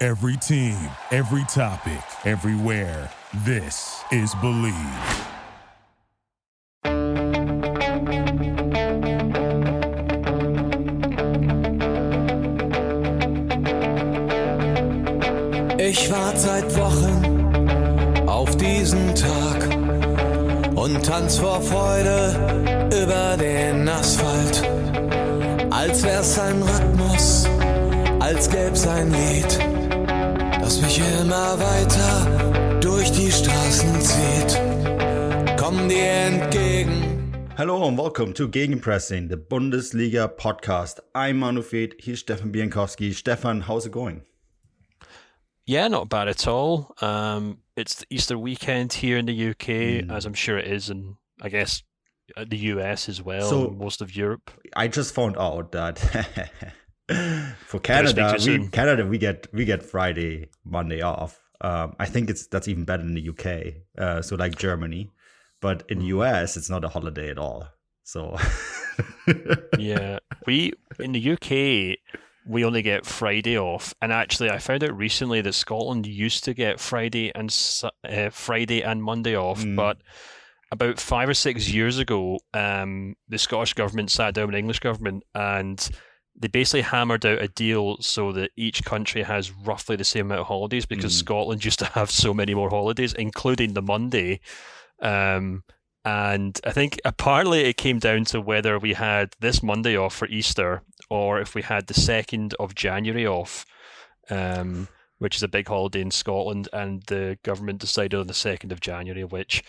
Every team, every topic, everywhere. This is Believe. Ich warte seit Wochen auf diesen Tag und tanz vor Freude über den Asphalt. Als wär's ein Rhythmus, als gäb's ein Lied, das mich immer weiter durch die Straßen zieht. Komm dir entgegen. Hello and welcome to Gegenpressing, the Bundesliga podcast. I'm Manu and here's Stefan Biankowski. Stefan, how's it going? Yeah, not bad at all. It's the Easter weekend here in the UK, as I'm sure it is in, I guess, the US as well, So, and most of Europe. I just found out that for Canada, we get Friday, Monday off. I think that's even better in the UK. So like Germany, but in the US, it's not a holiday at all. So Yeah, in the UK, we only get Friday off, and actually, I found out recently that Scotland used to get Friday and Monday off, but about 5 or 6 years ago, the Scottish government sat down with the English government, and they basically hammered out a deal so that each country has roughly the same amount of holidays, because Scotland used to have so many more holidays, including the Monday. And I think apparently it came down to whether we had this Monday off for Easter or if we had the 2nd of January off, which is a big holiday in Scotland. And the government decided on the 2nd of January, which,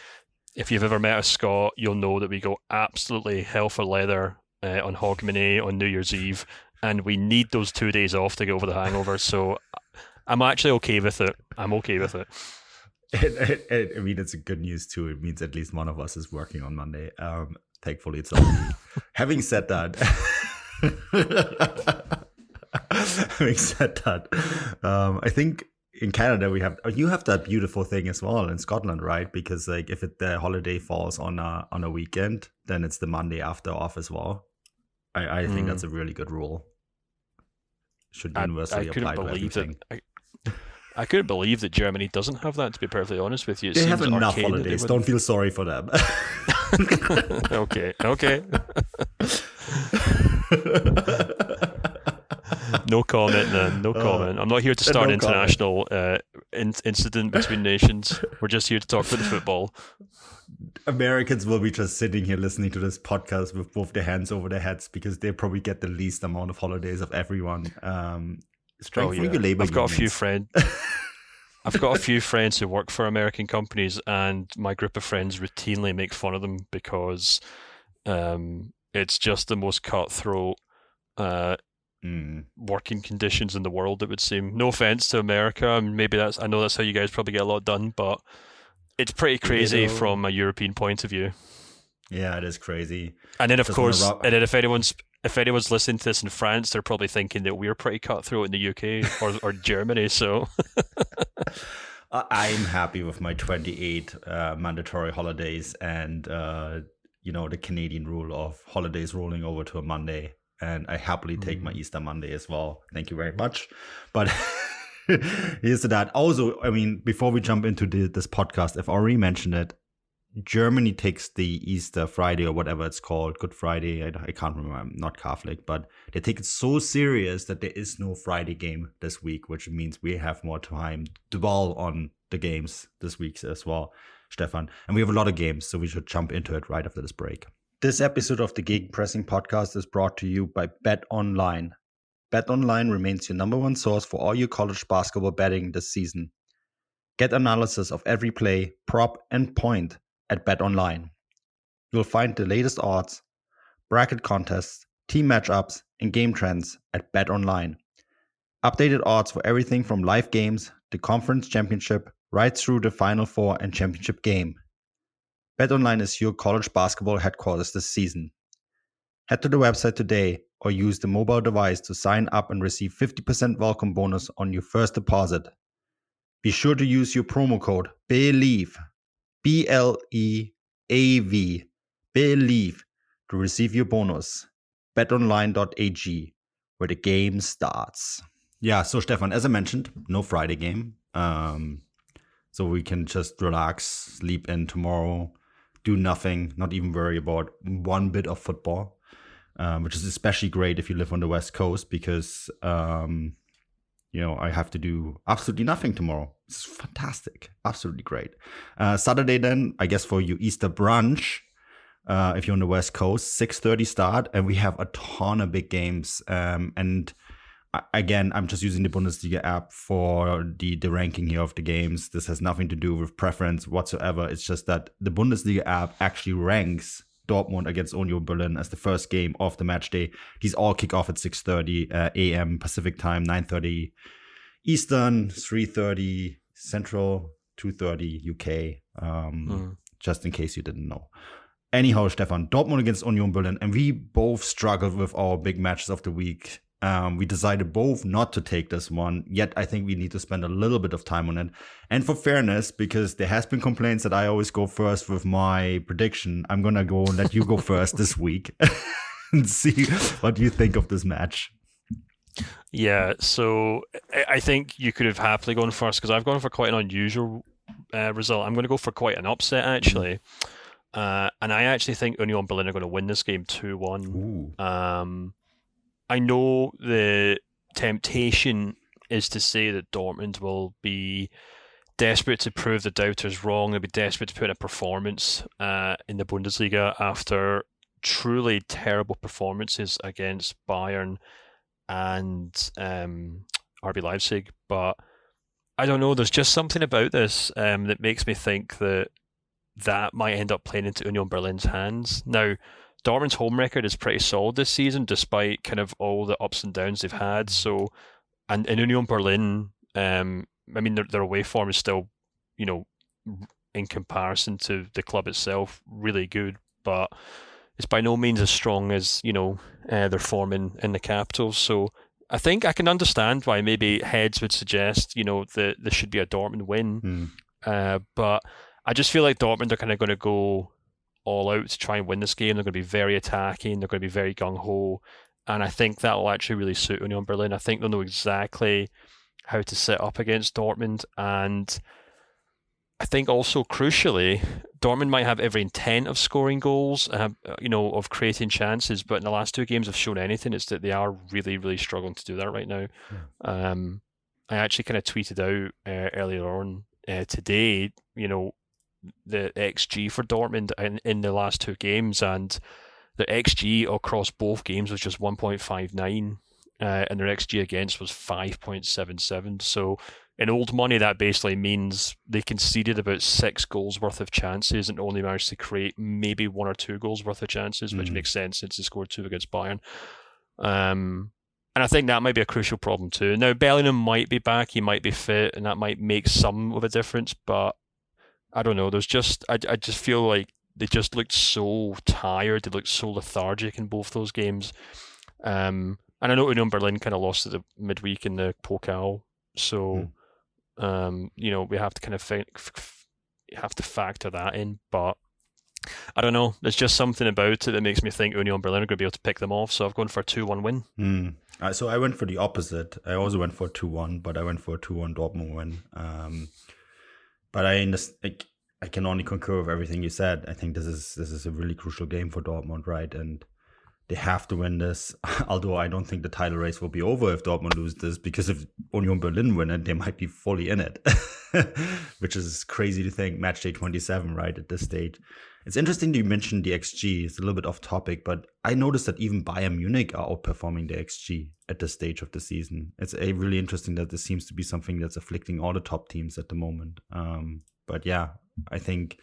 if you've ever met a Scot, you'll know that we go absolutely hell for leather on Hogmanay on New Year's Eve. And we need those 2 days off to get over the hangover. So I'm actually okay with it. I'm okay with it. I mean, it's a good news too. It means at least one of us is working on Monday. Thankfully, it's only me. Having said that, I think in Canada you have that beautiful thing as well in Scotland, right? Because like if the holiday falls on a weekend, then it's the Monday after off as well. I think that's a really good rule. Should universally apply to everything. I couldn't believe that Germany doesn't have that, to be perfectly honest with you. They have enough holidays. Don't feel sorry for them. Okay. No comment then. No comment. I'm not here to start an international incident between nations. We're just here to talk about the football. Americans will be just sitting here listening to this podcast with both their hands over their heads because they probably get the least amount of holidays of everyone. I've got a few friends. I've got a few friends who work for American companies, and my group of friends routinely make fun of them because it's just the most cutthroat working conditions in the world, it would seem. No offense to America, and maybe I know that's how you guys probably get a lot done, but it's pretty crazy from a European point of view. Yeah, it is crazy. And then, of course, if anyone's listening to this in France, they're probably thinking that we're pretty cutthroat in the UK or Germany. So I'm happy with my 28 mandatory holidays and the Canadian rule of holidays rolling over to a Monday. And I happily take my Easter Monday as well. Thank you very much. But here's to that. Also, I mean, before we jump into this podcast, I've already mentioned it. Germany takes the Easter Friday or whatever it's called, Good Friday. I can't remember. I'm not Catholic, but they take it so serious that there is no Friday game this week, which means we have more time to dwell on the games this week as well, Stefan. And we have a lot of games, so we should jump into it right after this break. This episode of the Gegenpressing podcast is brought to you by BetOnline. BetOnline remains your number one source for all your college basketball betting this season. Get analysis of every play, prop, and point at BetOnline. You'll find the latest odds, bracket contests, team matchups, and game trends at BetOnline. Updated odds for everything from live games, the conference championship, right through the Final Four and championship game. BetOnline is your college basketball headquarters this season. Head to the website today or use the mobile device to sign up and receive 50% welcome bonus on your first deposit. Be sure to use your promo code BELIEVE, BLEAV, BELIEVE, to receive your bonus. BetOnline.ag, where the game starts. Yeah, so Stefan, as I mentioned, no Friday game. So we can just relax, sleep in tomorrow, do nothing, not even worry about one bit of football, which is especially great if you live on the West Coast because, I have to do absolutely nothing tomorrow. It's fantastic. Absolutely great. Saturday then, I guess for you, Easter brunch. If you're on the West Coast, 6:30 start, and we have a ton of big games. And again, I'm just using the Bundesliga app for the ranking here of the games. This has nothing to do with preference whatsoever. It's just that the Bundesliga app actually ranks Dortmund against Union Berlin as the first game of the match day. These all kick off at 6:30 a.m. Pacific time, 9:30 Eastern, 3:30 Central, 2:30 UK. Just in case you didn't know. Anyhow, Stefan, Dortmund against Union Berlin, and we both struggled with our big matches of the week. We decided both not to take this one, yet I think we need to spend a little bit of time on it. And for fairness, because there has been complaints that I always go first with my prediction, I'm going to go and let you go first this week and see what you think of this match. Yeah, so I think you could have happily gone first because I've gone for quite an unusual result. I'm going to go for quite an upset, actually. And I actually think Union Berlin are going to win this game 2-1. I know the temptation is to say that Dortmund will be desperate to prove the doubters wrong. They'll be desperate to put in a performance in the Bundesliga after truly terrible performances against Bayern and RB Leipzig. But I don't know, there's just something about this that makes me think that might end up playing into Union Berlin's hands. Now, Dortmund's home record is pretty solid this season, despite kind of all the ups and downs they've had. So, and in Union Berlin, their away form is still, in comparison to the club itself, really good, but it's by no means as strong as, their form in the capital. So I think I can understand why maybe heads would suggest, that there should be a Dortmund win. But I just feel like Dortmund are kind of going to go all out to try and win this game. They're going to be very attacking. They're going to be very gung-ho. And I think that will actually really suit Union Berlin. I think they'll know exactly how to set up against Dortmund. And I think also, crucially, Dortmund might have every intent of scoring goals, of creating chances. But in the last two games have shown anything, it's that they are really, really struggling to do that right now. Yeah. I actually kind of tweeted out earlier on today, the XG for Dortmund in the last two games, and the XG across both games was just 1.59, and their XG against was 5.77. So in old money, that basically means they conceded about 6 goals worth of chances and only managed to create maybe 1 or 2 goals worth of chances, which makes sense since they scored 2 against Bayern. And I think that might be a crucial problem too. Now, Bellingham might be back, he might be fit, and that might make some of a difference, but I don't know. There's just I just feel like they just looked so tired. They looked so lethargic in both those games. And I know Union Berlin kind of lost at the midweek in the Pokal, so we have to kind of have to factor that in. But I don't know. There's just something about it that makes me think Union Berlin are going to be able to pick them off. So I've gone for a 2-1 win. So I went for the opposite. I also went for a 2-1, but I went for a 2-1 Dortmund win. But I can only concur with everything you said. I think this is a really crucial game for Dortmund, right? And they have to win this. Although I don't think the title race will be over if Dortmund lose this, because if Union Berlin win it, they might be fully in it, which is crazy to think. Matchday 27, right, at this stage. It's interesting that you mentioned the XG. It's a little bit off topic, but I noticed that even Bayern Munich are outperforming the XG at this stage of the season. It's really interesting that this seems to be something that's afflicting all the top teams at the moment. But yeah, I think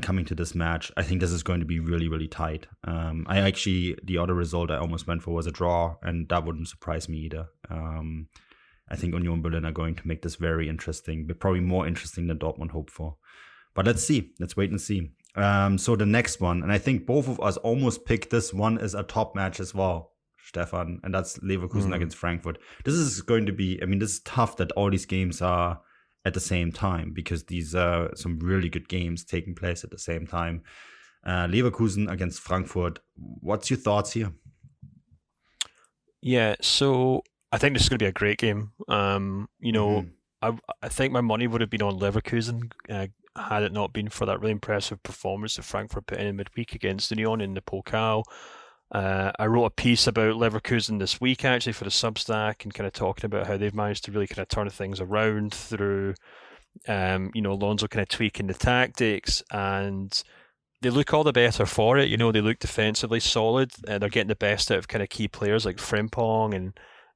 coming to this match, I think this is going to be really, really tight. The other result I almost went for was a draw, and that wouldn't surprise me either. I think Union Berlin are going to make this very interesting, but probably more interesting than Dortmund hoped for. But let's see. Let's wait and see. So the next one, and I think both of us almost picked this one as a top match as well, Stefan, and that's Leverkusen against Frankfurt. This is going to be, this is tough that all these games are at the same time, because these are some really good games taking place at the same time. Leverkusen against Frankfurt. What's your thoughts here? Yeah, so I think this is going to be a great game. I think my money would have been on Leverkusen had it not been for that really impressive performance that Frankfurt put in midweek against Union in the Pokal. I wrote a piece about Leverkusen this week actually for the Substack and kind of talking about how they've managed to really kind of turn things around through, Alonso kind of tweaking the tactics, and they look all the better for it. They look defensively solid. They're getting the best out of kind of key players like Frimpong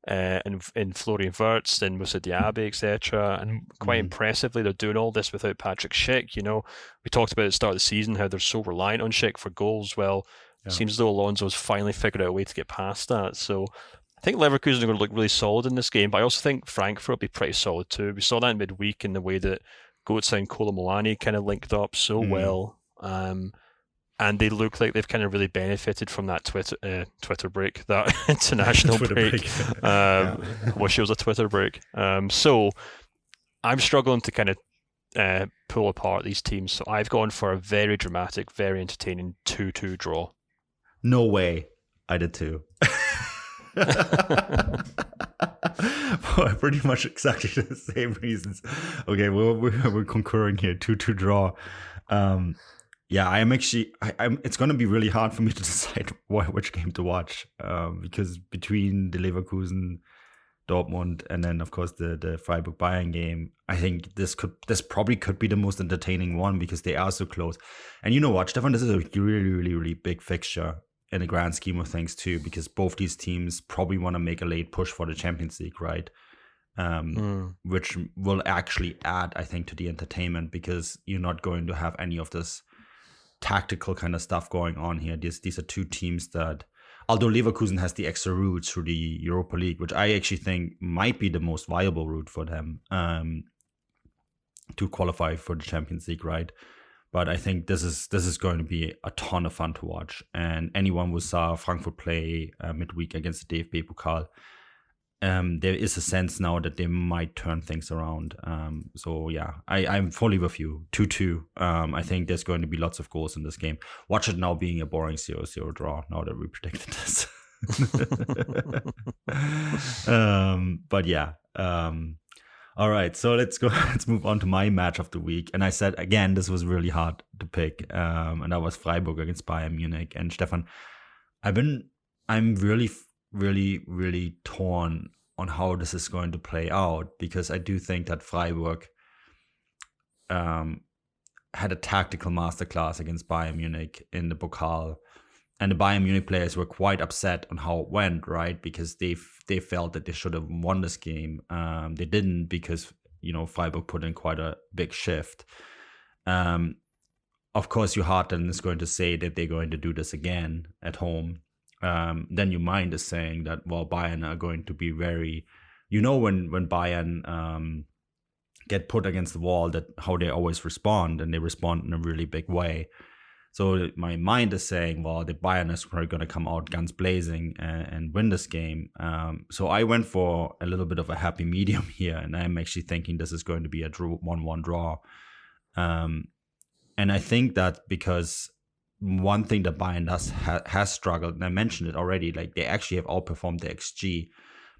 and Florian Wirtz and Moussa Diaby, etc. And quite impressively, they're doing all this without Patrick Schick. We talked about at the start of the season how they're so reliant on Schick for goals. Well, it seems as though Alonso's finally figured out a way to get past that. So I think Leverkusen are going to look really solid in this game, but I also think Frankfurt will be pretty solid too. We saw that in midweek in the way that Götze and Kolo Muani kind of linked up so well. And they look like they've kind of really benefited from that Twitter break, that international break. Wish it was a Twitter break. So I'm struggling to kind of pull apart these teams. So I've gone for a very dramatic, very entertaining 2-2 draw. No way. I did too. For pretty much exactly the same reasons. Okay, we're concurring here. 2-2 draw. I'm actually. It's going to be really hard for me to decide which game to watch, because between the Leverkusen, Dortmund, and then of course the Freiburg Bayern game, I think this probably could be the most entertaining one because they are so close. And you know what, Stefan, this is a really, really, really big fixture in the grand scheme of things too, because both these teams probably want to make a late push for the Champions League, right? Which will actually add, I think, to the entertainment, because you're not going to have any of this tactical kind of stuff going on here. These are two teams that, although Leverkusen has the extra route through the Europa League, which I actually think might be the most viable route for them to qualify for the Champions League, right? But I think this is going to be a ton of fun to watch. And anyone who saw Frankfurt play midweek against the DFB Pokal, there is a sense now that they might turn things around. So yeah, I'm fully with you. 2-2. I think there's going to be lots of goals in this game. Watch it now being a boring 0-0 draw, now that we predicted this. But yeah. All right, so let's move on to my match of the week. And I said, again, this was really hard to pick. And that was Freiburg against Bayern Munich. And Stefan, I'm really, really, really torn on how this is going to play out, because I do think that Freiburg had a tactical masterclass against Bayern Munich in the Pokal. And the Bayern Munich players were quite upset on how it went, right? Because they felt that they should have won this game. They didn't, because Freiburg put in quite a big shift. Of course, your heart then is going to say that they're going to do this again at home. Then your mind is saying that, well, Bayern are going to be very, when Bayern get put against the wall, that how they always respond, and they respond in a really big way. So my mind is saying, well, the Bayern is probably going to come out guns blazing and win this game. So I went for a little bit of a happy medium here, and I'm actually thinking this is going to be a 1-1 draw. And I think that because one thing that Bayern has struggled, and I mentioned it already, like they actually have outperformed the XG,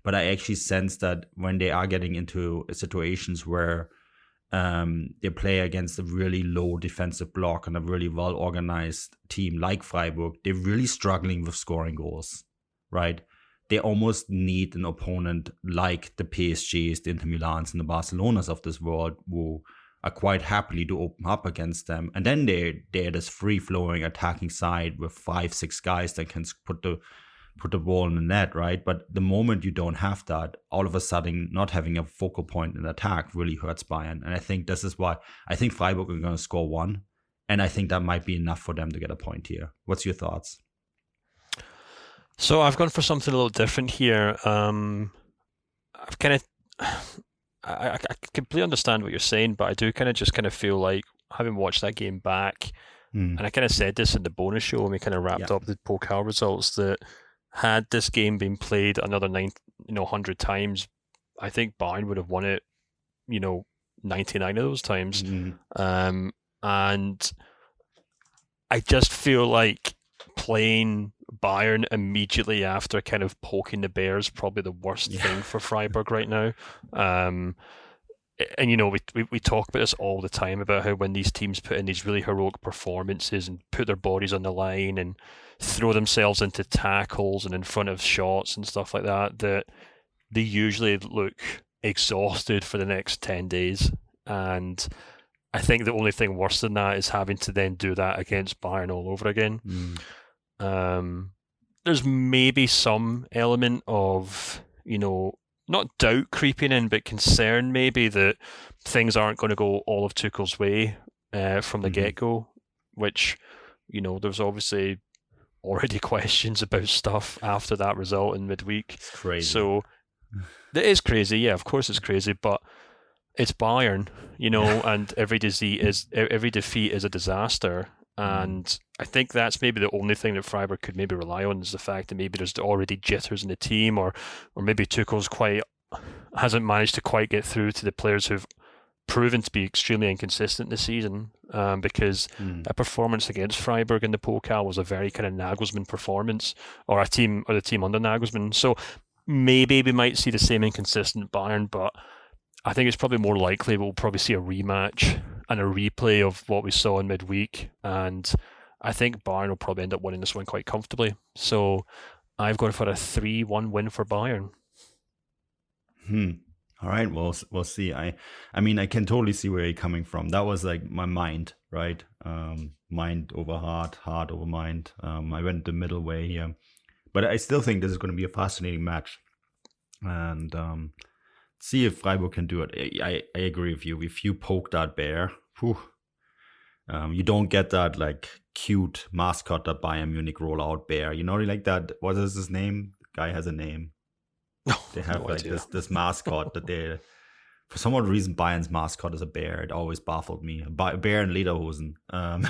but I actually sense that when they are getting into situations where they play against a really low defensive block and a really well-organized team like Freiburg, they're really struggling with scoring goals, right? They almost need an opponent like the PSGs, the Inter Milans, and the Barcelonas of this world, who are quite happily to open up against them. And then they're this free-flowing attacking side with 5-6 guys that can put the ball in the net, right? But the moment you don't have that, all of a sudden not having a focal point in attack really hurts Bayern. And I think this is why I think Freiburg are going to score 1. And I think that might be enough for them to get a point here. What's your thoughts? So I've gone for something a little different here. I completely understand what you're saying, but I do kind of feel like, having watched that game back, and I kind of said this in the bonus show when we kind of wrapped up the Pokal results, that had this game been played another 100 times, I think Bayern would have won it, 99 of those times. And I just feel like playing Bayern immediately after kind of poking the bears, probably the worst thing for Freiburg right now. And we talk about this all the time about how when these teams put in these really heroic performances and put their bodies on the line and throw themselves into tackles and in front of shots and stuff like that, that they usually look exhausted for the next 10 days. And I think the only thing worse than that is having to then do that against Bayern all over again. There's maybe some element of, not doubt creeping in, but concern maybe that things aren't going to go all of Tuchel's way from the get-go, which, there's obviously already questions about stuff after that result in midweek. It's crazy. So it is crazy. Yeah, of course it's crazy, but it's Bayern, and every defeat is a disaster. And I think that's maybe the only thing that Freiburg could maybe rely on is the fact that maybe there's already jitters in the team, or maybe Tuchel's hasn't managed to quite get through to the players who've proven to be extremely inconsistent this season. Because a performance against Freiburg in the Pokal was a very kind of Nagelsmann performance, or the team under Nagelsmann. So maybe we might see the same inconsistent Bayern, but I think it's probably more likely we'll probably see a rematch and a replay of what we saw in midweek. And I think Bayern will probably end up winning this one quite comfortably. So I've gone for a 3-1 win for Bayern. All right, we'll see. I mean, I can totally see where you're coming from. That was like my mind, right? Mind over heart, heart over mind. I went the middle way here. But I still think this is going to be a fascinating match. And see if Freiburg can do it. I agree with you. If you poke that bear, you don't get that like cute mascot that Bayern Munich roll out bear. Like that. What is his name? The guy has a name. They have no like this mascot that they, for some odd reason, Bayern's mascot is a bear. It always baffled me. A bear in lederhosen. I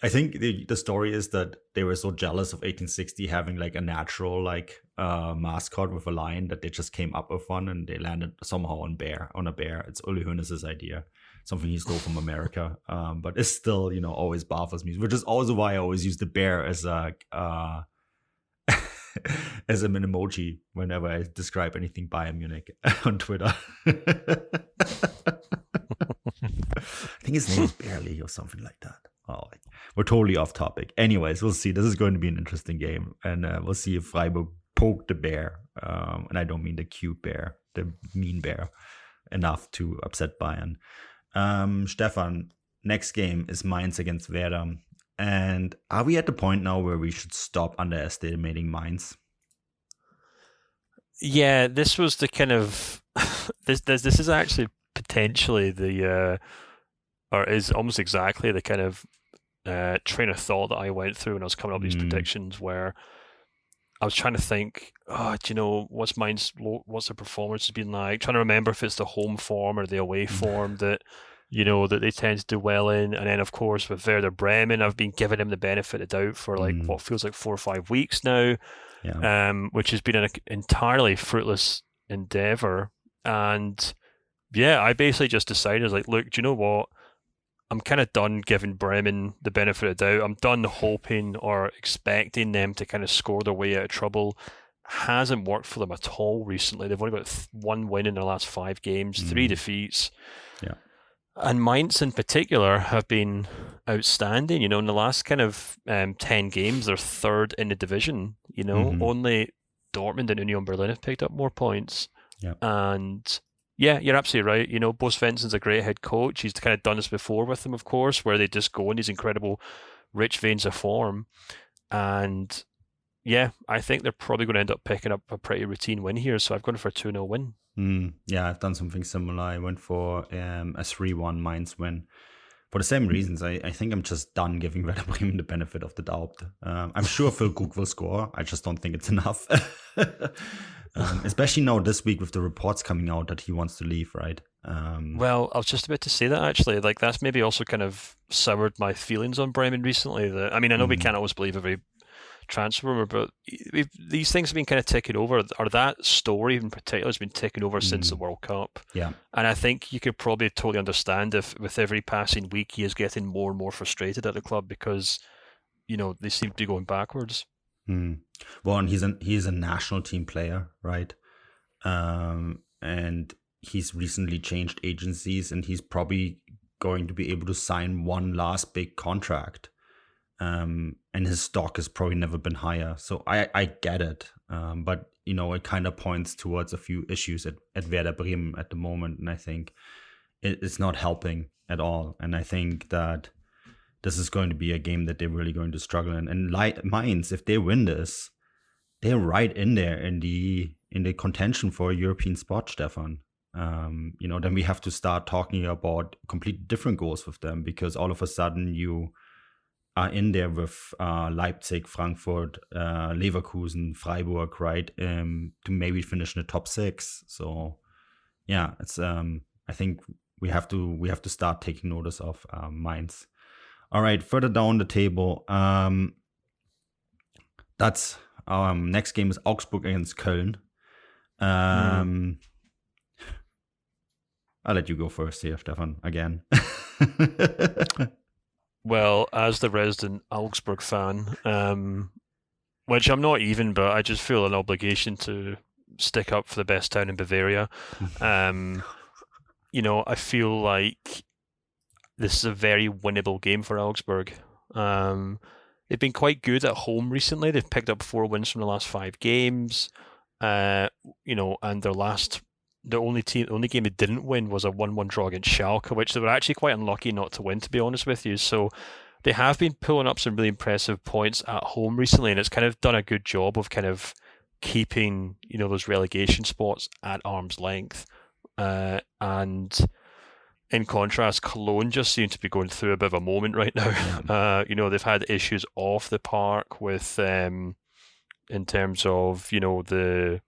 think the story is that they were so jealous of 1860 having like a natural like mascot with a lion that they just came up with one, and they landed somehow on a bear. It's Uli Hoeneß's idea, something he stole from America. But it's still always baffles me, which is also why I always use the bear as a as an emoji whenever I describe anything Bayern Munich on Twitter. I think his name is Barely or something like that. Oh, we're totally off topic. Anyways, we'll see. This is going to be an interesting game, and we'll see if Freiburg poke the bear, and I don't mean the cute bear, the mean bear, enough to upset Bayern. Stefan, next game is Mainz against Werder. And are we at the point now where we should stop underestimating Mainz? Yeah, this was the kind of this is actually potentially the or is almost exactly the kind of train of thought that I went through when I was coming up with these predictions, where I was trying to think, what's Mainz, what's their performance has been like? Trying to remember if it's the home form or the away form that that they tend to do well in. And then, of course, with Werder Bremen, I've been giving him the benefit of doubt for what feels like 4 or 5 weeks now, which has been an entirely fruitless endeavour. And yeah, I basically just decided, look, do you know what? I'm kind of done giving Bremen the benefit of doubt. I'm done hoping or expecting them to kind of score their way out of trouble. Hasn't worked for them at all recently. They've only got 1 win in their last 5 games, 3 defeats. Yeah. And Mainz in particular have been outstanding. In the last kind of 10 games, they're third in the division. Only Dortmund and Union Berlin have picked up more points. Yeah. And yeah, you're absolutely right. Bo Svensson's a great head coach. He's kind of done this before with them, of course, where they just go in these incredible rich veins of form. And yeah, I think they're probably going to end up picking up a pretty routine win here. So I've gone for a 2-0 win. Yeah, I've done something similar. I went for a 3-1 Mainz win. For the same reasons, I think I'm just done giving Werder Bremen the benefit of the doubt. I'm sure Phil Cook will score. I just don't think it's enough. Especially now this week with the reports coming out that he wants to leave, right? Well, I was just about to say that actually. Like, that's maybe also kind of soured my feelings on Bremen recently. I know we can't always believe every transfer rumor, but these things have been kind of taken over, or that story in particular has been taken over since the World Cup. Yeah. And I think you could probably totally understand if with every passing week he is getting more and more frustrated at the club, because they seem to be going backwards. Well, and he's a national team player, right? And he's recently changed agencies, and he's probably going to be able to sign one last big contract. And his stock has probably never been higher. So I get it. But, it kind of points towards a few issues at Werder Bremen at the moment. And I think it's not helping at all. And I think that this is going to be a game that they're really going to struggle in. And Mainz, if they win this, they're right in there in the contention for a European spot, Stefan. Then we have to start talking about completely different goals with them, because all of a sudden you are in there with Leipzig, Frankfurt, Leverkusen, Freiburg, right? To maybe finish in the top 6. So yeah, it's I think we have to start taking notice of Mainz. All right, further down the table, that's next game is Augsburg against Köln. I'll let you go first here, Stefan, again. Well, as the resident Augsburg fan, which I'm not even, but I just feel an obligation to stick up for the best town in Bavaria. I feel like this is a very winnable game for Augsburg. They've been quite good at home recently. They've picked up 4 wins from the last 5 games. And the only game they didn't win was a 1-1 draw against Schalke, which they were actually quite unlucky not to win, to be honest with you. So they have been pulling up some really impressive points at home recently, and it's kind of done a good job of kind of keeping, those relegation spots at arm's length. And in contrast, Cologne just seem to be going through a bit of a moment right now. Yeah. They've had issues off the park with, in terms of, the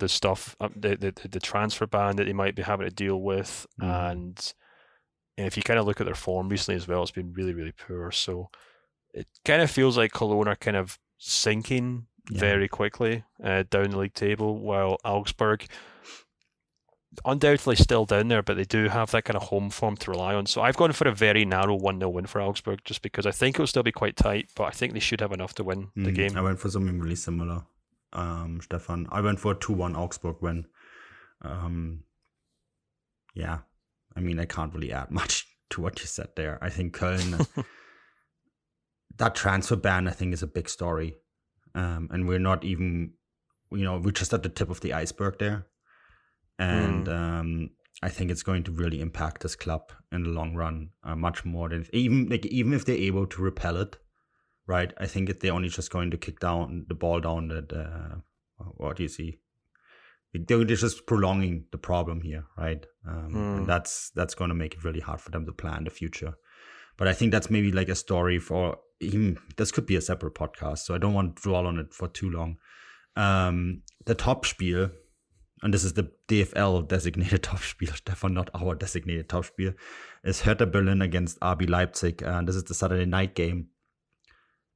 stuff, the transfer ban that they might be having to deal with. And if you kind of look at their form recently as well, it's been really, really poor. So it kind of feels like Cologne are kind of sinking very quickly down the league table, while Augsburg undoubtedly still down there, but they do have that kind of home form to rely on. So I've gone for a very narrow 1-0 win for Augsburg, just because I think it'll still be quite tight, but I think they should have enough to win the game. I went for something really similar, Stefan. I went for a 2-1 Augsburg win. I can't really add much to what you said there. I think Köln, that transfer ban, I think, is a big story. And we're not even, we're just at the tip of the iceberg there. And I think it's going to really impact this club in the long run, much more than even if they're able to repel it, right? I think if they're only just going to kick down the ball down that, what do you see? They're just prolonging the problem here, right? And that's going to make it really hard for them to plan the future. But I think that's maybe like a story for even, this could be a separate podcast, so I don't want to dwell on it for too long. The Topspiel, and this is the DFL designated Topspiel, Stefan, not our designated Topspiel, is Hertha Berlin against RB Leipzig. And this is the Saturday night game.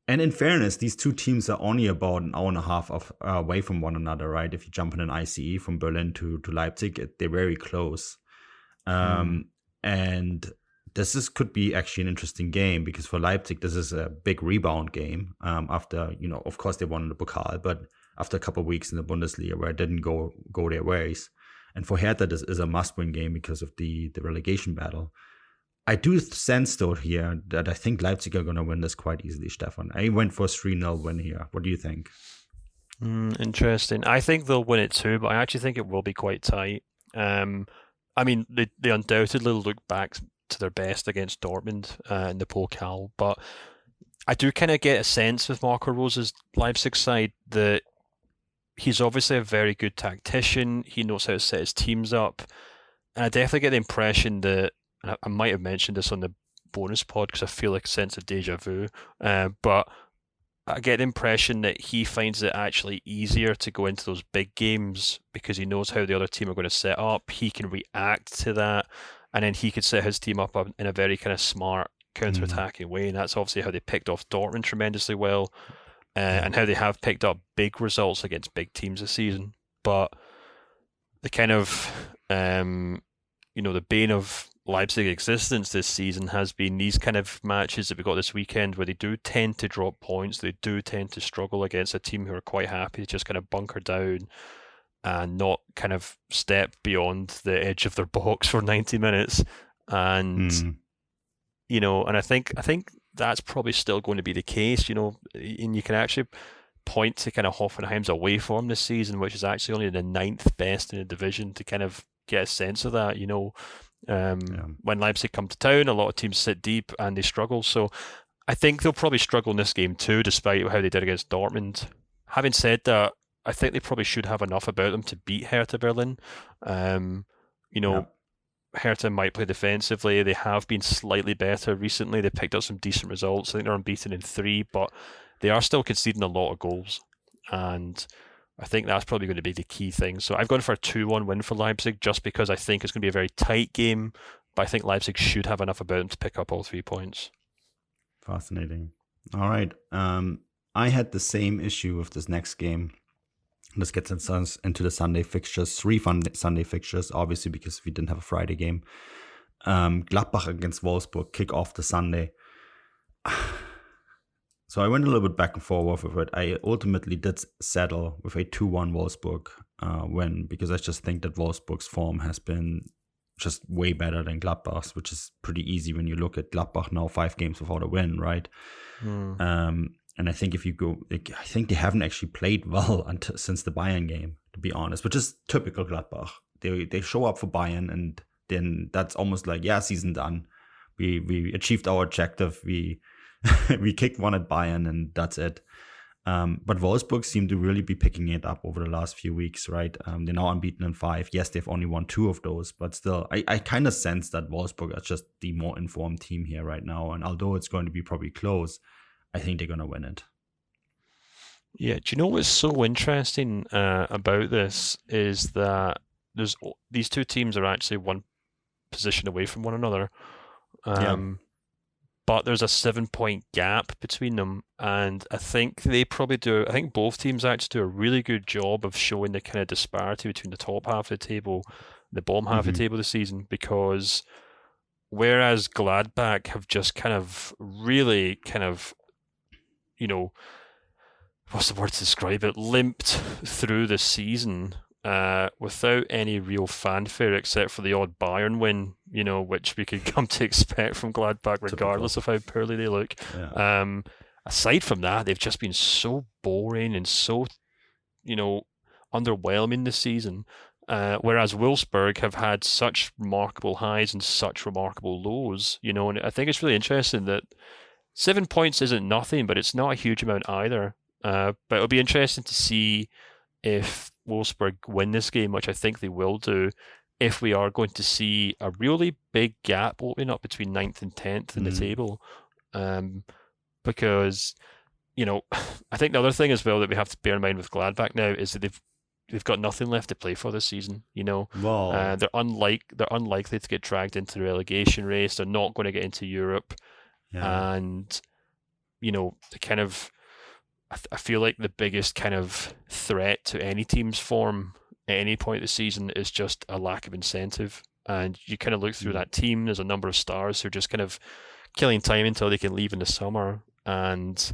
And in fairness, these two teams are only about an hour and a half away from one another, right? If you jump in an ICE from Berlin to Leipzig, they're very close. And could be actually an interesting game, because for Leipzig, this is a big rebound game after, of course they won the Pokal, but after a couple of weeks in the Bundesliga where it didn't go their ways. And for Hertha, this is a must-win game because of the relegation battle. I do sense, though, here that I think Leipzig are going to win this quite easily, Stefan. I went for a 3-0 win here. What do you think? Interesting. I think they'll win it too, but I actually think it will be quite tight. They undoubtedly look back to their best against Dortmund in the Pokal, but I do kind of get a sense with Marco Rose's Leipzig side that he's obviously a very good tactician. He knows how to set his teams up. And I definitely get the impression that, I might have mentioned this on the bonus pod because I feel like a sense of deja vu, but I get the impression that he finds it actually easier to go into those big games because he knows how the other team are going to set up. He can react to that, and then he could set his team up in a very kind of smart counter-attacking way, and that's obviously how they picked off Dortmund tremendously well, and how they have picked up big results against big teams this season. But the kind of, the bane of Leipzig existence this season has been these kind of matches that we got this weekend where they do tend to drop points. They do tend to struggle against a team who are quite happy to just kind of bunker down and not kind of step beyond the edge of their box for 90 minutes. And, you know, and I think that's probably still going to be the case, you know, and you can actually point to kind of Hoffenheim's away form this season, which is actually only the 9th best in the division, to kind of get a sense of that, you know. When Leipzig come to town, a lot of teams sit deep and they struggle. So I think they'll probably struggle in this game too, despite how they did against Dortmund. Having said that, I think they probably should have enough about them to beat Hertha Berlin. Hertha might play defensively. They have been slightly better recently. They picked up some decent results. I think they're unbeaten in 3, but they are still conceding a lot of goals. And I think that's probably going to be the key thing. So I've gone for a 2-1 win for Leipzig just because I think it's going to be a very tight game, but I think Leipzig should have enough about them to pick up all 3 points. Fascinating. All right. I had the same issue with this next game. This gets us into the Sunday fixtures, 3 fun Sunday fixtures, obviously, because we didn't have a Friday game. Gladbach against Wolfsburg kick off the Sunday. So I went a little bit back and forth with it. I ultimately did settle with a 2-1 Wolfsburg win, because I just think that Wolfsburg's form has been just way better than Gladbach's, which is pretty easy when you look at Gladbach now 5 games without a win, right? And I think if you go, I think they haven't actually played well since the Bayern game, to be honest, which is typical Gladbach. They show up for Bayern, and then that's almost like, yeah, season done. We achieved our objective. We kicked one at Bayern, and that's it. But Wolfsburg seem to really be picking it up over the last few weeks, right? They're now unbeaten in 5. Yes, they've only won 2 of those, but still, I kind of sense that Wolfsburg are just the more informed team here right now. And although it's going to be probably close, I think they're going to win it. Yeah, do you know what's so interesting about this is that these 2 teams are actually 1 position away from one another. But there's a 7-point gap between them, and I think both teams actually do a really good job of showing the kind of disparity between the top half of the table, the bottom half of the table this season, because whereas Gladbach have just kind of really kind of, you know, what's the word to describe it, limped through the season without any real fanfare except for the odd Bayern win, you know, which we could come to expect from Gladbach regardless of how poorly they look. Yeah. Aside from that, they've just been so boring and so, you know, underwhelming this season. Whereas Wolfsburg have had such remarkable highs and such remarkable lows, you know, and I think it's really interesting that 7 points isn't nothing, but it's not a huge amount either. But it'll be interesting to see if Wolfsburg win this game, which I think they will do, if we are going to see a really big gap opening up between 9th and 10th in the table. Because, you know, I think the other thing as well that we have to bear in mind with Gladbach now is that they've got nothing left to play for this season. You know, they're unlikely to get dragged into the relegation race. They're not going to get into Europe, and you know, the kind of I feel like the biggest kind of threat to any team's form at any point of the season is just a lack of incentive. And you kind of look through that team. There's a number of stars who are just kind of killing time until they can leave in the summer. And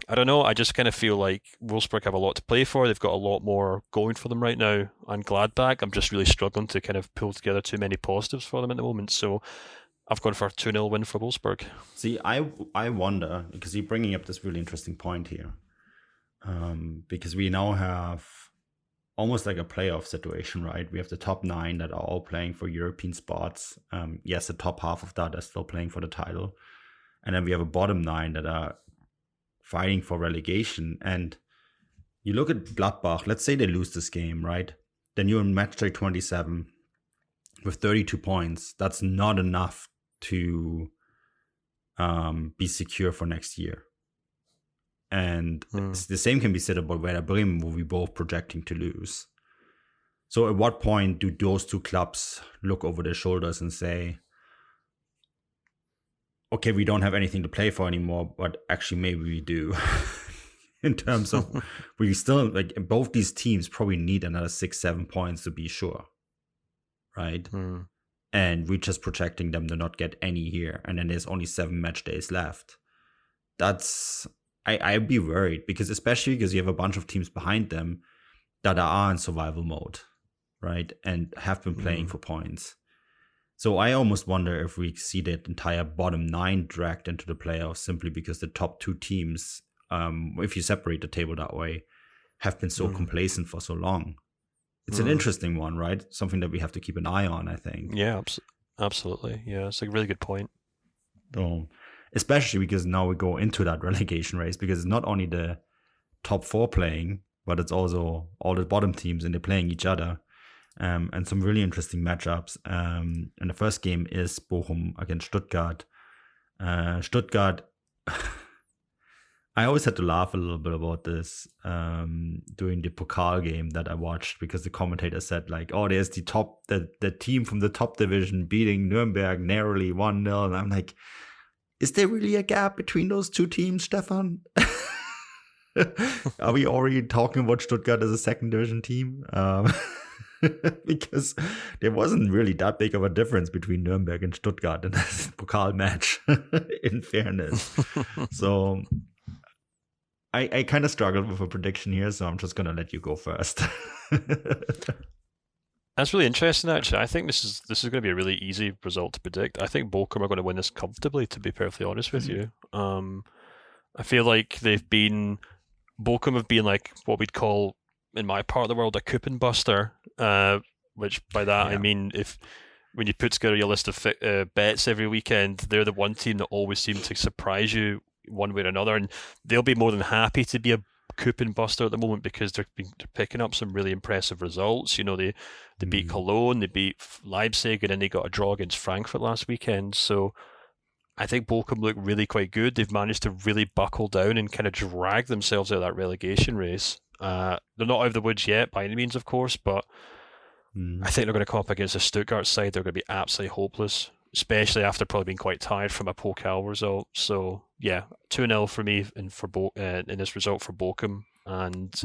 I don't know, I just kind of feel like Wolfsburg have a lot to play for. They've got a lot more going for them right now. And Gladbach, I'm just really struggling to kind of pull together too many positives for them at the moment. So I've gone for a 2-0 win for Wolfsburg. See, I wonder, because you're bringing up this really interesting point here. Because we now have almost like a playoff situation, right? We have the top 9 that are all playing for European spots. Yes, the top half of that are still playing for the title. And then we have a bottom 9 that are fighting for relegation. And you look at Gladbach, let's say they lose this game, right? Then you're in Matchday 27 with 32 points. That's not enough to be secure for next year. And the same can be said about Werder Bremen, where we both projecting to lose. So at what point do those 2 clubs look over their shoulders and say, okay, we don't have anything to play for anymore, but actually maybe we do. In terms of, we still, like, both these teams probably need another 6-7 points to be sure. Right? and we're just projecting them to not get any here, and then there's only 7 match days left. I'd be worried, because especially because you have a bunch of teams behind them that are in survival mode, right, and have been playing for points. So I almost wonder if we see that entire bottom 9 dragged into the playoffs simply because the top 2 teams, if you separate the table that way, have been so complacent for so long. It's an interesting one, right? Something that we have to keep an eye on, I think. Yeah, absolutely. Yeah, it's a really good point. So, especially because now we go into that relegation race, because it's not only the top 4 playing, but it's also all the bottom teams, and they're playing each other. And some really interesting matchups. And the first game is Bochum against Stuttgart. Stuttgart, I always had to laugh a little bit about this during the Pokal game that I watched, because the commentator said, like, oh, there's the team from the top division beating Nuremberg narrowly 1-0. And I'm like, is there really a gap between those 2 teams, Stefan? Are we already talking about Stuttgart as a second division team? Because there wasn't really that big of a difference between Nuremberg and Stuttgart in this Pokal match, in fairness. So I kind of struggled with a prediction here, so I'm just going to let you go first. That's really interesting, actually. I think this is going to be a really easy result to predict. I think Bochum are going to win this comfortably, to be perfectly honest with you. I feel like Bochum have been like what we'd call, in my part of the world, a coupon buster, which by that I mean when you put together your list of bets every weekend, they're the one team that always seem to surprise you one way or another, and they'll be more than happy to be a coupon buster at the moment, because they're picking up some really impressive results. You know, they beat Cologne, they beat Leipzig, and then they got a draw against Frankfurt last weekend. So I think Bochum look really quite good. They've managed to really buckle down and kind of drag themselves out of that relegation race. They're not out of the woods yet by any means, of course, but I think they're going to come up against a Stuttgart side. They're going to be absolutely hopeless, especially after probably being quite tired from a Pokal result. So yeah, 2-0 for me in this result for Bochum. And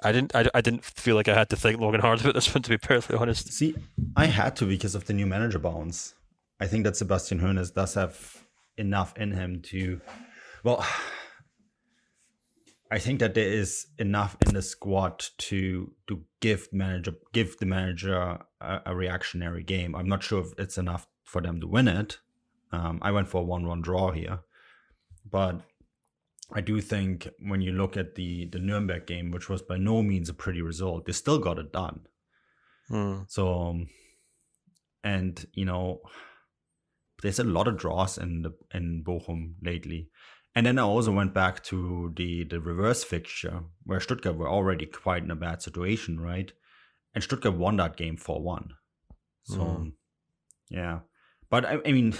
I didn't feel like I had to think long and hard about this one, to be perfectly honest. See, I had to, because of the new manager bounce. I think that Sebastian Hoeneß does have enough in him to, well, I think that there is enough in the squad to give the manager a reactionary game. I'm not sure if it's enough for them to win it. I went for a 1-1 draw here, but I do think when you look at the Nuremberg game, which was by no means a pretty result, they still got it done. So, and you know, there's a lot of draws in Bochum lately. And then I also went back to the reverse fixture, where Stuttgart were already quite in a bad situation, right? And Stuttgart won that game 4-1. So, yeah. But I mean,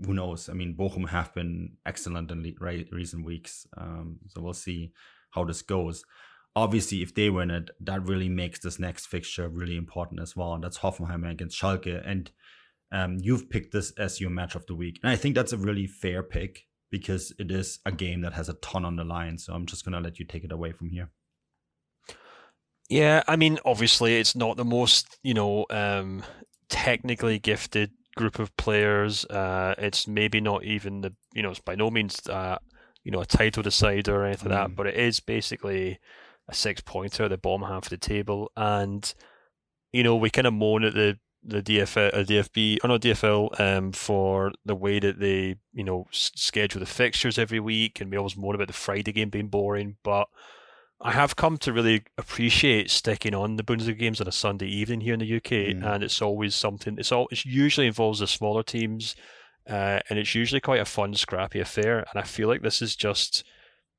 who knows? I mean, Bochum have been excellent in recent weeks. So we'll see how this goes. Obviously, if they win it, that really makes this next fixture really important as well. And that's Hoffenheim against Schalke. And you've picked this as your match of the week. And I think that's a really fair pick, because it is a game that has a ton on the line. So I'm just going to let you take it away from here. Yeah, I mean, obviously it's not the most, technically gifted group of players. It's maybe not even it's by no means, a title decider or anything like that, but it is basically a 6-pointer at the bottom half of the table. And, we kind of moan at the DFL for the way that they, schedule the fixtures every week, and we always moan about the Friday game being boring, but I have come to really appreciate sticking on the Bundesliga games on a Sunday evening here in the UK, and it's always something. It usually involves the smaller teams, and it's usually quite a fun, scrappy affair. And I feel like this is just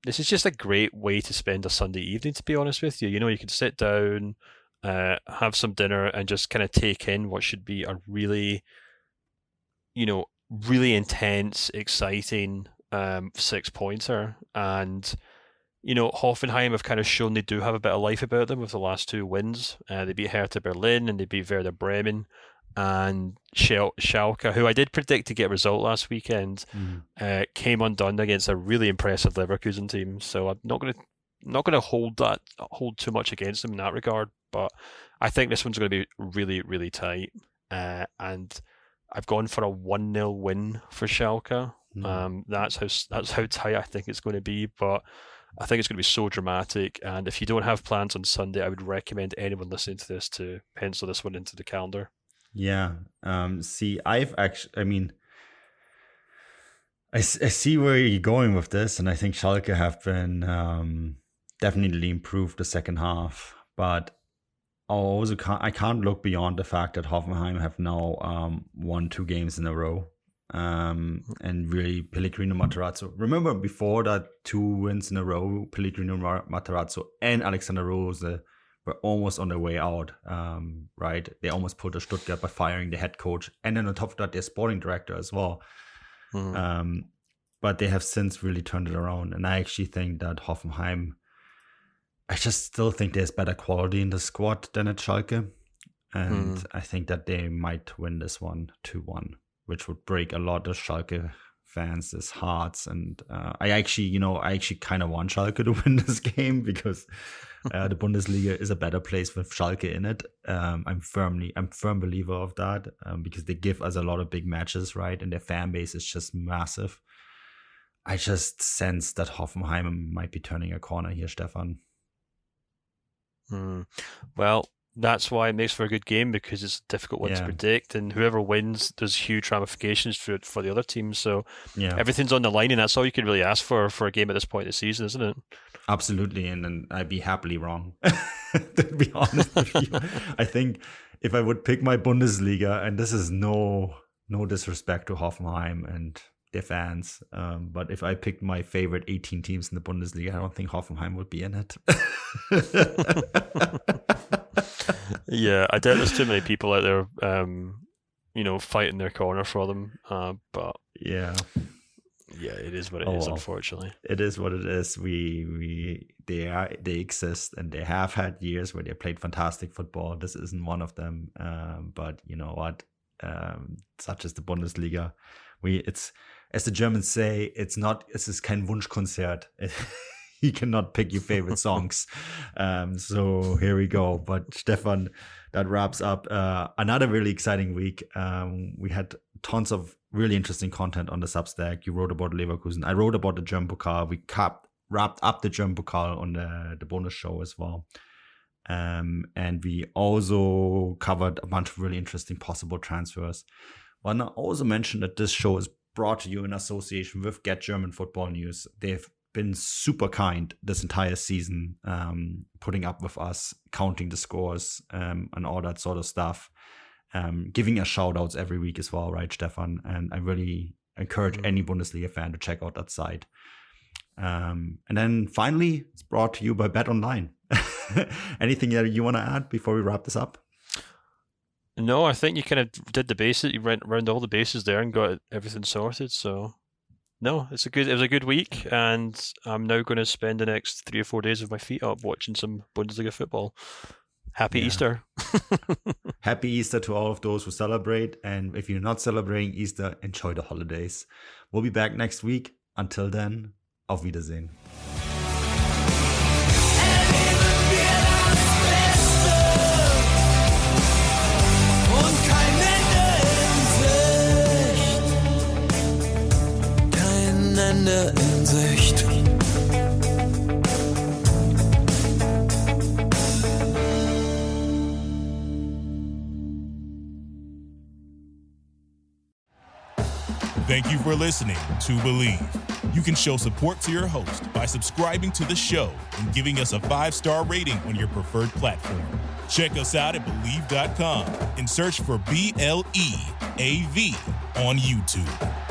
a great way to spend a Sunday evening. To be honest with you, you can sit down, have some dinner, and just kind of take in what should be a really, really intense, exciting 6-pointer. And Hoffenheim have kind of shown they do have a bit of life about them with the last 2 wins. They beat Hertha Berlin and they beat Werder Bremen. And Schalke, who I did predict to get a result last weekend, came undone against a really impressive Leverkusen team. So I'm not going to hold too much against them in that regard. But I think this one's going to be really, really tight. And I've gone for a 1-0 win for Schalke. That's how tight I think it's going to be, but I think it's going to be so dramatic. And if you don't have plans on Sunday, I would recommend anyone listening to this to pencil this one into the calendar. Yeah. I see where you're going with this, and I think Schalke have been definitely improved the second half, but I can't look beyond the fact that Hoffenheim have now won 2 games in a row, and really Pellegrino Matarazzo. Remember before that 2 wins in a row, Pellegrino Matarazzo and Alexander Rose were almost on their way out, right? They almost pulled Stuttgart by firing the head coach, and then on top of that, their sporting director as well. But they have since really turned it around, and I actually think that Hoffenheim, I just still think there's better quality in the squad than at Schalke. And I think that they might win this one 2-1, which would break a lot of Schalke fans' hearts. And I actually kind of want Schalke to win this game because the Bundesliga is a better place with Schalke in it. I'm a firm believer of that because they give us a lot of big matches, right? And their fan base is just massive. I just sense that Hoffenheim might be turning a corner here, Stefan. Well, that's why it makes for a good game, because it's a difficult one to predict, and whoever wins, there's huge ramifications for the other teams. So everything's on the line, and that's all you can really ask for a game at this point of the season, isn't it? Absolutely, and I'd be happily wrong, to be honest with you. I think if I would pick my Bundesliga, and this is no disrespect to Hoffenheim and their fans, but if I picked my favorite 18 teams in the Bundesliga, I don't think Hoffenheim would be in it. Yeah, I doubt there's too many people out there, fighting their corner for them. But yeah, it is what it is. Well, unfortunately, it is what it is. They exist, and they have had years where they played fantastic football. This isn't one of them. But you know what? Such as the Bundesliga, it's, as the Germans say, es ist kein Wunschkonzert. You cannot pick your favorite songs. So here we go. But Stefan, that wraps up another really exciting week. We had tons of really interesting content on the Substack. You wrote about Leverkusen. I wrote about the German Pokal. We wrapped up the German Pokal on the bonus show as well. And we also covered a bunch of really interesting possible transfers. Well, I also mentioned that this show is brought to you in association with Get German Football News. They've been super kind this entire season, putting up with us, counting the scores, and all that sort of stuff, giving us shout outs every week as well, right, Stefan? And I really encourage any Bundesliga fan to check out that site. And then finally, it's brought to you by Bet Online. Anything that you want to add before we wrap this up? No, I think you kind of did the basics. You went around all the bases there and got everything sorted. So, no, it was a good week, and I'm now going to spend the next 3 or 4 days with my feet up watching some Bundesliga football. Happy Easter. Happy Easter to all of those who celebrate. And if you're not celebrating Easter, enjoy the holidays. We'll be back next week. Until then, auf Wiedersehen. In Sicht. Thank you for listening to Believe. You can show support to your host by subscribing to the show and giving us a 5-star rating on your preferred platform. Check us out at Believe.com and search for BLEAV on YouTube.